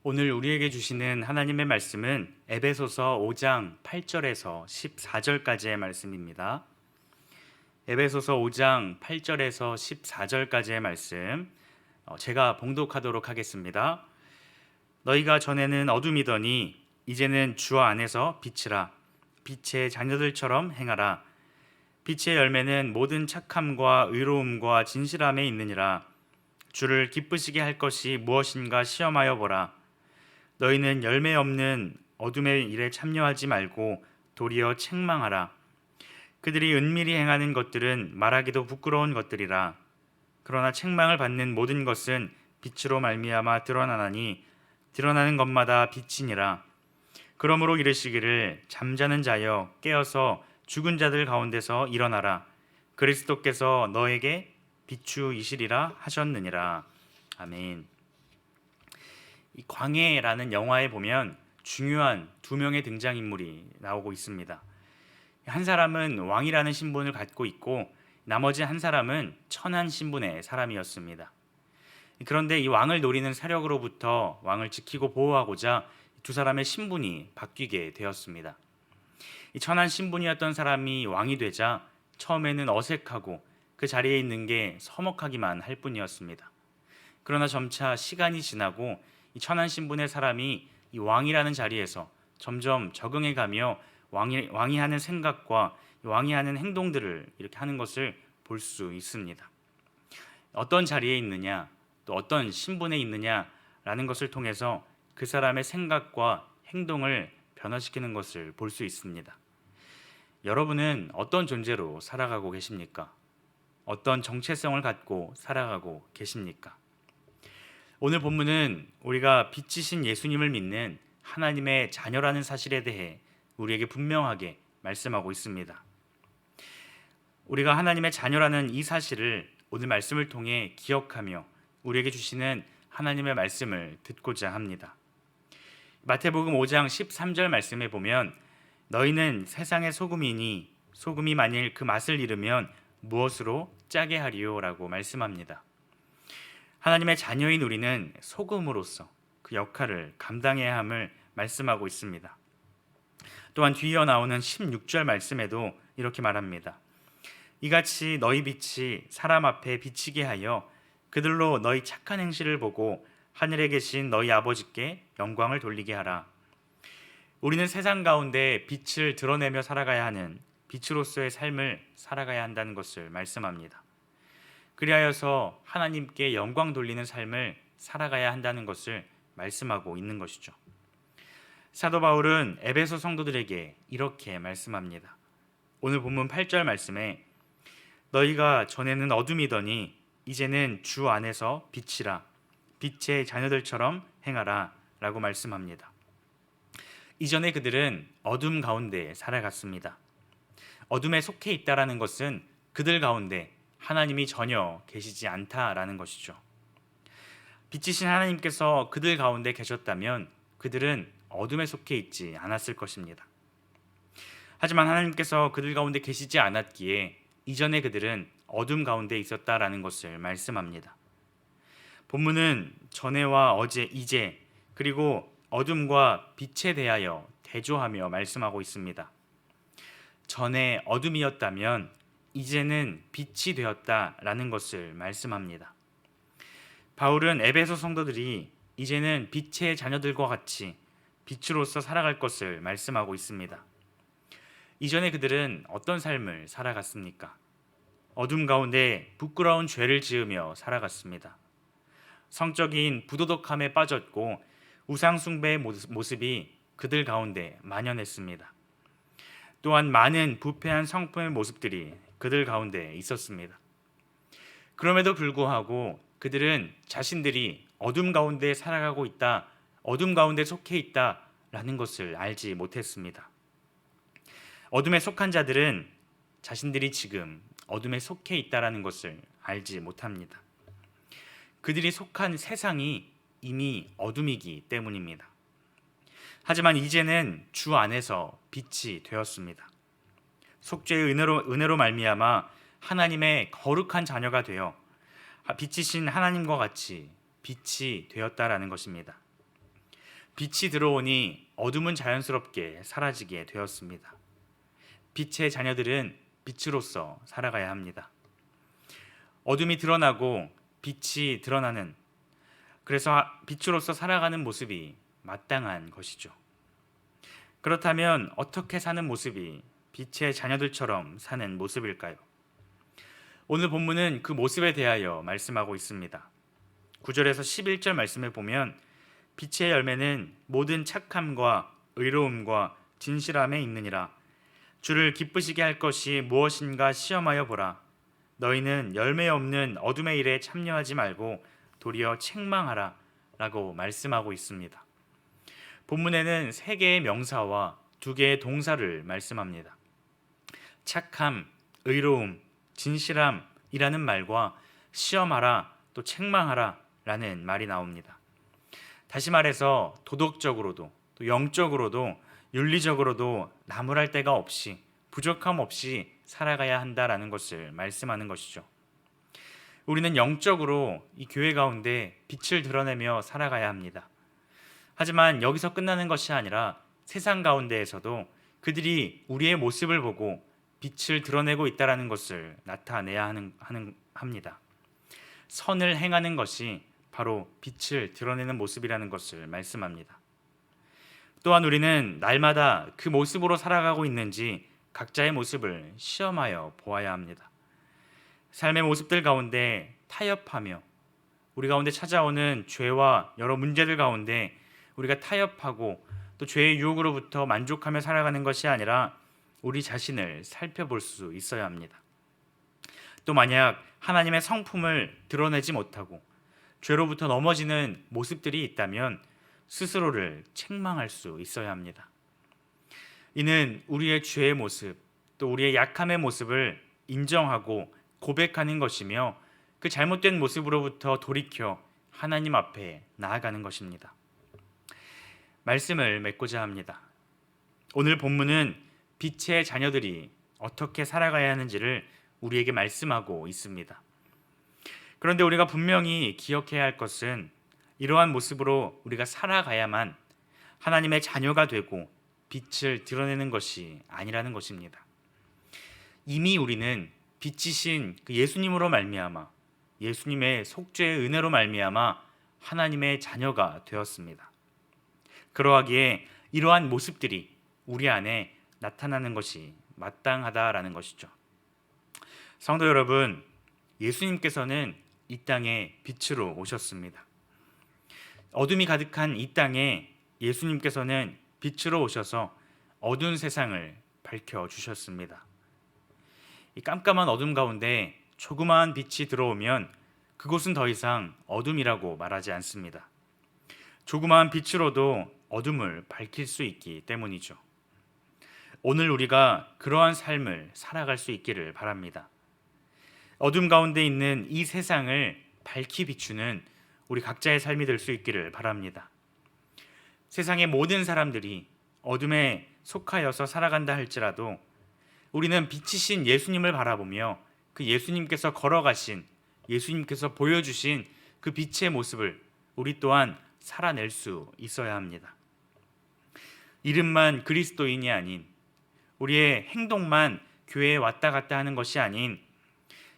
오늘 우리에게 주시는 하나님의 말씀은 에베소서 5장 8절에서 14절까지의 말씀입니다. 에베소서 5장 8절에서 14절까지의 말씀 제가 봉독하도록 하겠습니다. 너희가 전에는 어둠이더니 이제는 주 안에서 빛이라. 빛의 자녀들처럼 행하라. 빛의 열매는 모든 착함과 의로움과 진실함에 있느니라. 주를 기쁘시게 할 것이 무엇인가 시험하여 보라. 너희는 열매 없는 어둠의 일에 참여하지 말고 도리어 책망하라. 그들이 은밀히 행하는 것들은 말하기도 부끄러운 것들이라. 그러나 책망을 받는 모든 것은 빛으로 말미암아 드러나나니 드러나는 것마다 빛이니라. 그러므로 이르시기를 잠자는 자여 깨어서 죽은 자들 가운데서 일어나라. 그리스도께서 너에게 비추이시리라 하셨느니라. 아멘. 이 광해라는 영화에 보면 중요한 두 명의 등장인물이 나오고 있습니다. 한 사람은 왕이라는 신분을 갖고 있고 나머지 한 사람은 천한 신분의 사람이었습니다. 그런데 이 왕을 노리는 세력으로부터 왕을 지키고 보호하고자 두 사람의 신분이 바뀌게 되었습니다. 이 천한 신분이었던 사람이 왕이 되자 처음에는 어색하고 그 자리에 있는 게 서먹하기만 할 뿐이었습니다. 그러나 점차 시간이 지나고 이 천한 신분의 사람이 이 왕이라는 자리에서 점점 적응해가며 왕이 하는 생각과 왕이 하는 행동들을 이렇게 하는 것을 볼 수 있습니다. 어떤 자리에 있느냐, 또 어떤 신분에 있느냐라는 것을 통해서 그 사람의 생각과 행동을 변화시키는 것을 볼 수 있습니다. 여러분은 어떤 존재로 살아가고 계십니까? 어떤 정체성을 갖고 살아가고 계십니까? 오늘 본문은 우리가 빛이신 예수님을 믿는 하나님의 자녀라는 사실에 대해 우리에게 분명하게 말씀하고 있습니다. 우리가 하나님의 자녀라는 이 사실을 오늘 말씀을 통해 기억하며 우리에게 주시는 하나님의 말씀을 듣고자 합니다. 마태복음 5장 13절 말씀에 보면 너희는 세상의 소금이니 소금이 만일 그 맛을 잃으면 무엇으로 짜게 하리요? 라고 말씀합니다. 하나님의 자녀인 우리는 소금으로서 그 역할을 감당해야 함을 말씀하고 있습니다. 또한 뒤이어 나오는 16절 말씀에도 이렇게 말합니다. 이같이 너희 빛이 사람 앞에 비치게 하여 그들로 너희 착한 행실을 보고 하늘에 계신 너희 아버지께 영광을 돌리게 하라. 우리는 세상 가운데 빛을 드러내며 살아가야 하는 빛으로서의 삶을 살아가야 한다는 것을 말씀합니다. 그리하여서 하나님께 영광 돌리는 삶을 살아가야 한다는 것을 말씀하고 있는 것이죠. 사도 바울은 에베소 성도들에게 이렇게 말씀합니다. 오늘 본문 8절 말씀에 너희가 전에는 어둠이더니 이제는 주 안에서 빛이라. 빛의 자녀들처럼 행하라 라고 말씀합니다. 이전에 그들은 어둠 가운데 살아갔습니다. 어둠에 속해 있다라는 것은 그들 가운데 하나님이 전혀 계시지 않다라는 것이죠. 빛이신 하나님께서 그들 가운데 계셨다면 그들은 어둠에 속해 있지 않았을 것입니다. 하지만 하나님께서 그들 가운데 계시지 않았기에 이전에 그들은 어둠 가운데 있었다라는 것을 말씀합니다. 본문은 전에와 어제, 이제 그리고 어둠과 빛에 대하여 대조하며 말씀하고 있습니다. 전에 어둠이었다면 이제는 빛이 되었다라는 것을 말씀합니다. 바울은 에베소 성도들이 이제는 빛의 자녀들과 같이 빛으로서 살아갈 것을 말씀하고 있습니다. 이전에 그들은 어떤 삶을 살아갔습니까? 어둠 가운데 부끄러운 죄를 지으며 살아갔습니다. 성적인 부도덕함에 빠졌고 우상 숭배의 모습이 그들 가운데 만연했습니다. 또한 많은 부패한 성품의 모습들이 그들 가운데 있었습니다. 그럼에도 불구하고 그들은 자신들이 어둠 가운데 살아가고 있다, 어둠 가운데 속해 있다라는 것을 알지 못했습니다. 어둠에 속한 자들은 자신들이 지금 어둠에 속해 있다라는 것을 알지 못합니다. 그들이 속한 세상이 이미 어둠이기 때문입니다. 하지만 이제는 주 안에서 빛이 되었습니다. 속죄의 은혜로 말미암아 하나님의 거룩한 자녀가 되어 빛이신 하나님과 같이 빛이 되었다라는 것입니다. 빛이 들어오니 어둠은 자연스럽게 사라지게 되었습니다. 빛의 자녀들은 빛으로서 살아가야 합니다. 어둠이 드러나고 빛이 드러나는, 그래서 빛으로서 살아가는 모습이 마땅한 것이죠. 그렇다면 어떻게 사는 모습이 빛의 자녀들처럼 사는 모습일까요? 오늘 본문은 그 모습에 대하여 말씀하고 있습니다. 9절에서 11절 말씀에 보면 빛의 열매는 모든 착함과 의로움과 진실함에 있느니라. 주를 기쁘시게 할 것이 무엇인가 시험하여 보라. 너희는 열매 없는 어둠의 일에 참여하지 말고 도리어 책망하라 라고 말씀하고 있습니다. 본문에는 3개의 명사와 2개의 동사를 말씀합니다. 착함, 의로움, 진실함이라는 말과 시험하라, 또 책망하라 라는 말이 나옵니다. 다시 말해서 도덕적으로도 또 영적으로도 윤리적으로도 나무랄 데가 없이 부족함 없이 살아가야 한다라는 것을 말씀하는 것이죠. 우리는 영적으로 이 교회 가운데 빛을 드러내며 살아가야 합니다. 하지만 여기서 끝나는 것이 아니라 세상 가운데에서도 그들이 우리의 모습을 보고 빛을 드러내고 있다는 것을 나타내야 합니다. 선을 행하는 것이 바로 빛을 드러내는 모습이라는 것을 말씀합니다. 또한 우리는 날마다 그 모습으로 살아가고 있는지 각자의 모습을 시험하여 보아야 합니다. 삶의 모습들 가운데 타협하며 우리 가운데 찾아오는 죄와 여러 문제들 가운데 우리가 타협하고 또 죄의 유혹으로부터 만족하며 살아가는 것이 아니라 우리 자신을 살펴볼 수 있어야 합니다. 또 만약 하나님의 성품을 드러내지 못하고 죄로부터 넘어지는 모습들이 있다면 스스로를 책망할 수 있어야 합니다. 이는 우리의 죄의 모습, 또 우리의 약함의 모습을 인정하고 고백하는 것이며 그 잘못된 모습으로부터 돌이켜 하나님 앞에 나아가는 것입니다. 말씀을 맺고자 합니다. 오늘 본문은 빛의 자녀들이 어떻게 살아가야 하는지를 우리에게 말씀하고 있습니다. 그런데 우리가 분명히 기억해야 할 것은 이러한 모습으로 우리가 살아가야만 하나님의 자녀가 되고 빛을 드러내는 것이 아니라는 것입니다. 이미 우리는 빛이신 그 예수님으로 말미암아 예수님의 속죄의 은혜로 말미암아 하나님의 자녀가 되었습니다. 그러하기에 이러한 모습들이 우리 안에 나타나는 것이 마땅하다라는 것이죠. 성도 여러분, 예수님께서는 이 땅에 빛으로 오셨습니다. 어둠이 가득한 이 땅에 예수님께서는 빛으로 오셔서 어두운 세상을 밝혀주셨습니다. 이 깜깜한 어둠 가운데 조그마한 빛이 들어오면 그곳은 더 이상 어둠이라고 말하지 않습니다. 조그마한 빛으로도 어둠을 밝힐 수 있기 때문이죠. 오늘 우리가 그러한 삶을 살아갈 수 있기를 바랍니다. 어둠 가운데 있는 이 세상을 밝히 비추는 우리 각자의 삶이 될 수 있기를 바랍니다. 세상의 모든 사람들이 어둠에 속하여서 살아간다 할지라도 우리는 빛이신 예수님을 바라보며 그 예수님께서 걸어가신, 예수님께서 보여주신 그 빛의 모습을 우리 또한 살아낼 수 있어야 합니다. 이름만 그리스도인이 아닌, 우리의 행동만 교회에 왔다 갔다 하는 것이 아닌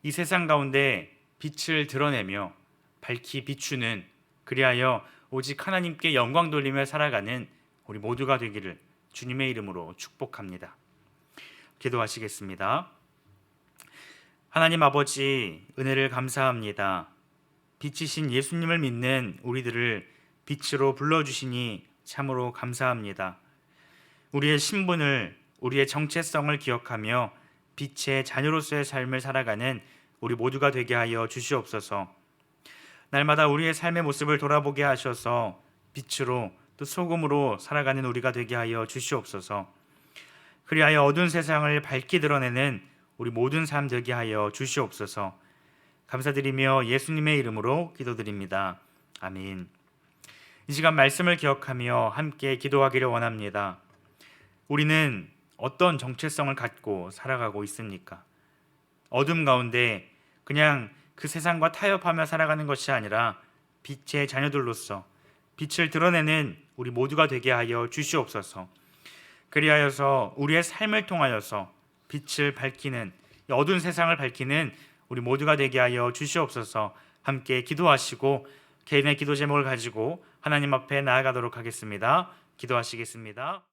이 세상 가운데 빛을 드러내며 밝히 비추는, 그리하여 오직 하나님께 영광 돌리며 살아가는 우리 모두가 되기를 주님의 이름으로 축복합니다. 기도하시겠습니다. 하나님 아버지, 은혜를 감사합니다. 빛이신 예수님을 믿는 우리들을 빛으로 불러주시니 참으로 감사합니다. 우리의 신분을, 우리의 정체성을 기억하며 빛의 자녀로서의 삶을 살아가는 우리 모두가 되게 하여 주시옵소서. 날마다 우리의 삶의 모습을 돌아보게 하셔서 빛으로 또 소금으로 살아가는 우리가 되게 하여 주시옵소서. 그리하여 어두운 세상을 밝히 드러내는 우리 모든 삶 되게 하여 주시옵소서. 감사드리며 예수님의 이름으로 기도드립니다. 아멘. 이 시간 말씀을 기억하며 함께 기도하기를 원합니다. 우리는 어떤 정체성을 갖고 살아가고 있습니까? 어둠 가운데 그냥 그 세상과 타협하며 살아가는 것이 아니라 빛의 자녀들로서 빛을 드러내는 우리 모두가 되게 하여 주시옵소서. 그리하여서 우리의 삶을 통하여서 빛을 밝히는, 이 어두운 세상을 밝히는 우리 모두가 되게 하여 주시옵소서. 함께 기도하시고 개인의 기도 제목을 가지고 하나님 앞에 나아가도록 하겠습니다. 기도하시겠습니다.